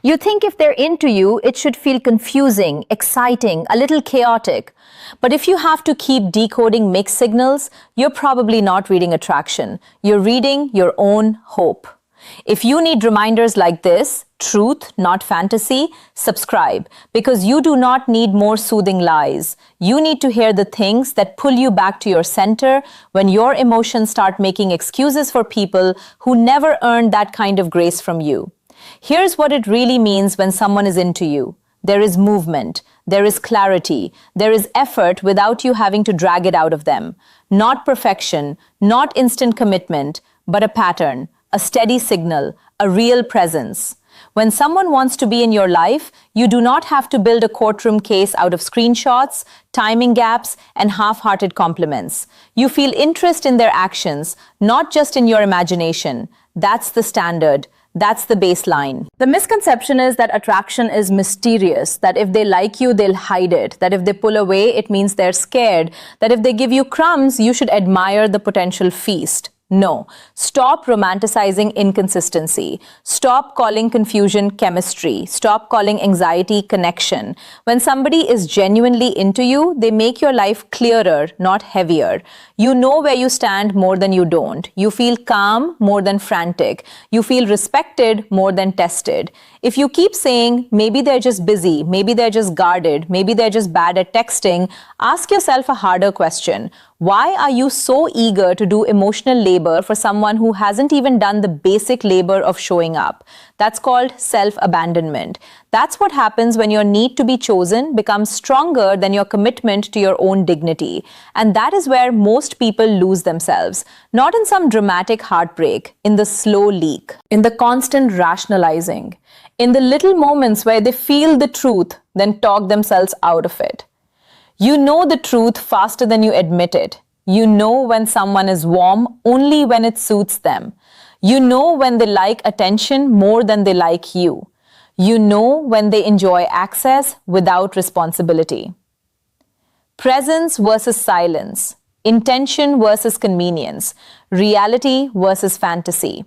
You think if they're into you, it should feel confusing, exciting, a little chaotic. But if you have to keep decoding mixed signals, you're probably not reading attraction. You're reading your own hope. If you need reminders like this, truth, not fantasy, subscribe, because you do not need more soothing lies. You need to hear the things that pull you back to your center when your emotions start making excuses for people who never earned that kind of grace from you. Here's what it really means when someone is into you. There is movement, there is clarity, there is effort without you having to drag it out of them. Not perfection, not instant commitment, but a pattern, a steady signal, a real presence. When someone wants to be in your life, you do not have to build a courtroom case out of screenshots, timing gaps, and half-hearted compliments. You feel interest in their actions, not just in your imagination. That's the standard. That's the baseline. The misconception is that attraction is mysterious, that if they like you, they'll hide it, that if they pull away, it means they're scared, that if they give you crumbs, you should admire the potential feast. No. Stop romanticizing inconsistency. Stop calling confusion chemistry. Stop calling anxiety connection. When somebody is genuinely into you, they make your life clearer, not heavier. You know where you stand more than you don't. You feel calm more than frantic. You feel respected more than tested. If you keep saying, maybe they're just busy, maybe they're just guarded, maybe they're just bad at texting, ask yourself a harder question. Why are you so eager to do emotional labor for someone who hasn't even done the basic labor of showing up? That's called self-abandonment. That's what happens when your need to be chosen becomes stronger than your commitment to your own dignity. And that is where most people lose themselves. Not in some dramatic heartbreak, in the slow leak, in the constant rationalizing, in the little moments where they feel the truth, then talk themselves out of it. You know the truth faster than you admit it. You know when someone is warm only when it suits them. You know when they like attention more than they like you. You know when they enjoy access without responsibility. Presence versus silence. Intention versus convenience. Reality versus fantasy.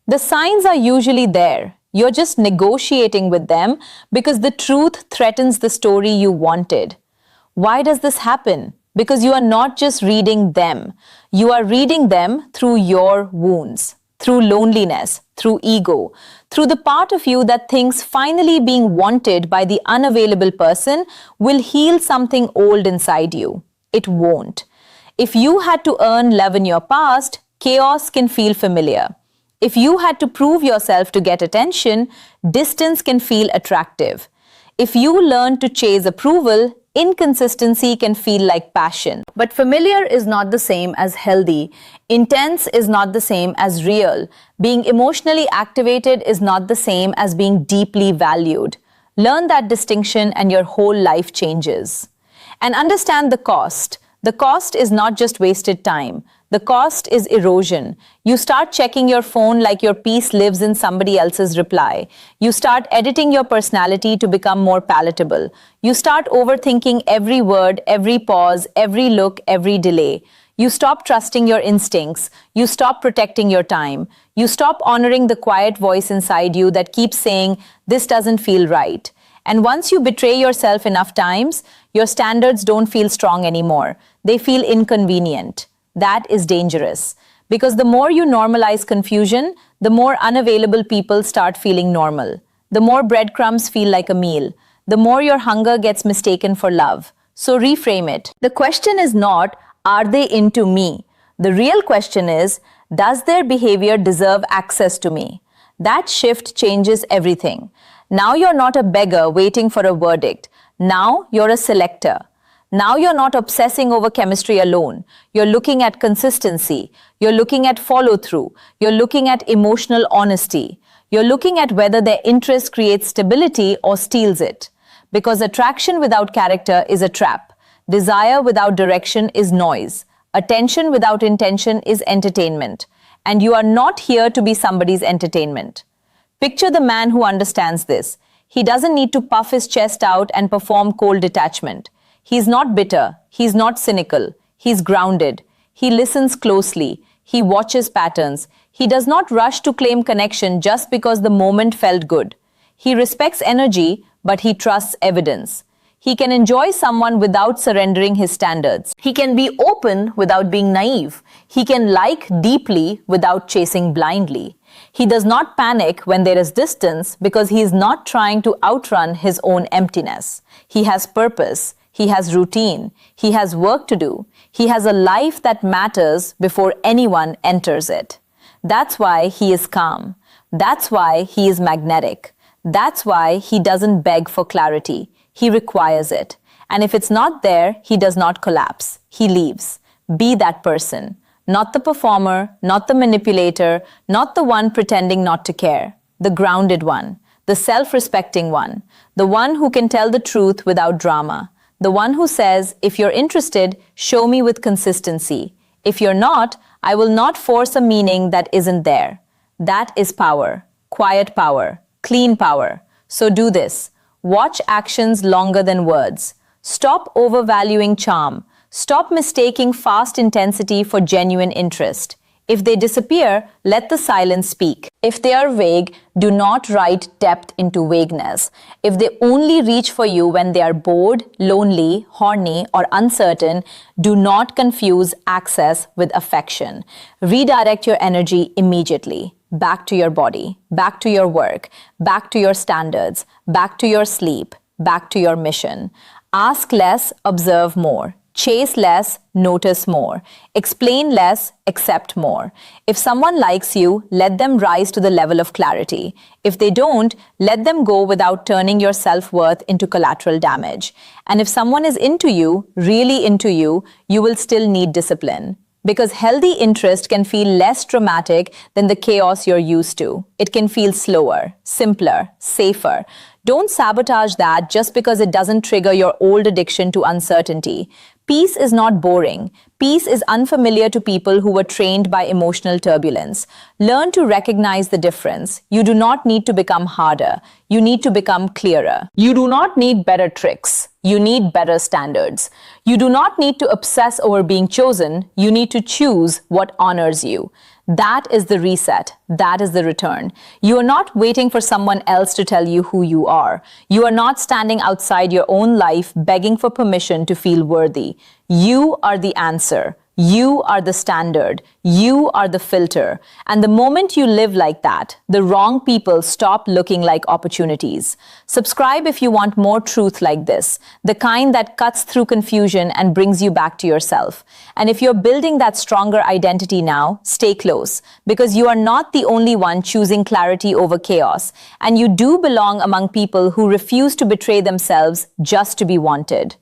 The signs are usually there. You're just negotiating with them because the truth threatens the story you wanted. Why does this happen? Because you are not just reading them. You are reading them through your wounds, through loneliness, through ego, through the part of you that thinks finally being wanted by the unavailable person will heal something old inside you. It won't. If you had to earn love in your past, chaos can feel familiar. If you had to prove yourself to get attention, distance can feel attractive. If you learn to chase approval, inconsistency can feel like passion. But familiar is not the same as healthy. Intense is not the same as real. Being emotionally activated is not the same as being deeply valued. Learn that distinction and your whole life changes. And understand the cost. The cost is not just wasted time. The cost is erosion. You start checking your phone like your peace lives in somebody else's reply. You start editing your personality to become more palatable. You start overthinking every word, every pause, every look, every delay. You stop trusting your instincts. You stop protecting your time. You stop honoring the quiet voice inside you that keeps saying, this doesn't feel right. And once you betray yourself enough times, your standards don't feel strong anymore. They feel inconvenient. That is dangerous. Because the more you normalize confusion, the more unavailable people start feeling normal. The more breadcrumbs feel like a meal. The more your hunger gets mistaken for love. So reframe it. The question is not, are they into me? The real question is, does their behavior deserve access to me? That shift changes everything. Now you're not a beggar waiting for a verdict. Now you're a selector. Now you're not obsessing over chemistry alone. You're looking at consistency. You're looking at follow-through. You're looking at emotional honesty. You're looking at whether their interest creates stability or steals it. Because attraction without character is a trap. Desire without direction is noise. Attention without intention is entertainment. And you are not here to be somebody's entertainment. Picture the man who understands this. He doesn't need to puff his chest out and perform cold detachment. He's not bitter. He's not cynical. He's grounded. He listens closely. He watches patterns. He does not rush to claim connection just because the moment felt good. He respects energy, but he trusts evidence. He can enjoy someone without surrendering his standards. He can be open without being naive. He can like deeply without chasing blindly. He does not panic when there is distance because he is not trying to outrun his own emptiness. He has purpose. He has routine. He has work to do. He has a life that matters before anyone enters it. That's why he is calm. That's why he is magnetic. That's why he doesn't beg for clarity. He requires it. And if it's not there, he does not collapse. He leaves. Be that person. Not the performer, not the manipulator, not the one pretending not to care. The grounded one. The self-respecting one. The one who can tell the truth without drama. The one who says, if you're interested, show me with consistency. If you're not, I will not force a meaning that isn't there. That is power. Quiet power. Clean power. So do this. Watch actions longer than words. Stop overvaluing charm. Stop mistaking fast intensity for genuine interest. If they disappear, let the silence speak. If they are vague, do not write depth into vagueness. If they only reach for you when they are bored, lonely, horny, or uncertain, do not confuse access with affection. Redirect your energy immediately. Back to your body, back to your work, back to your standards, back to your sleep, back to your mission. Ask less, observe more. Chase less, notice more. Explain less, accept more. If someone likes you, let them rise to the level of clarity. If they don't, let them go without turning your self-worth into collateral damage. And if someone is into you, really into you, you will still need discipline. Because healthy interest can feel less dramatic than the chaos you're used to. It can feel slower, simpler, safer. Don't sabotage that just because it doesn't trigger your old addiction to uncertainty. Peace is not boring. Peace is unfamiliar to people who were trained by emotional turbulence. Learn to recognize the difference. You do not need to become harder. You need to become clearer. You do not need better tricks. You need better standards. You do not need to obsess over being chosen. You need to choose what honors you. That is the reset. That is the return. You are not waiting for someone else to tell you who you are. You are not standing outside your own life begging for permission to feel worthy. You are the answer. You are the standard. You are the filter. And the moment you live like that, the wrong people stop looking like opportunities. Subscribe if you want more truth like this, the kind that cuts through confusion and brings you back to yourself. And if you're building that stronger identity now, stay close, because you are not the only one choosing clarity over chaos, and you do belong among people who refuse to betray themselves just to be wanted.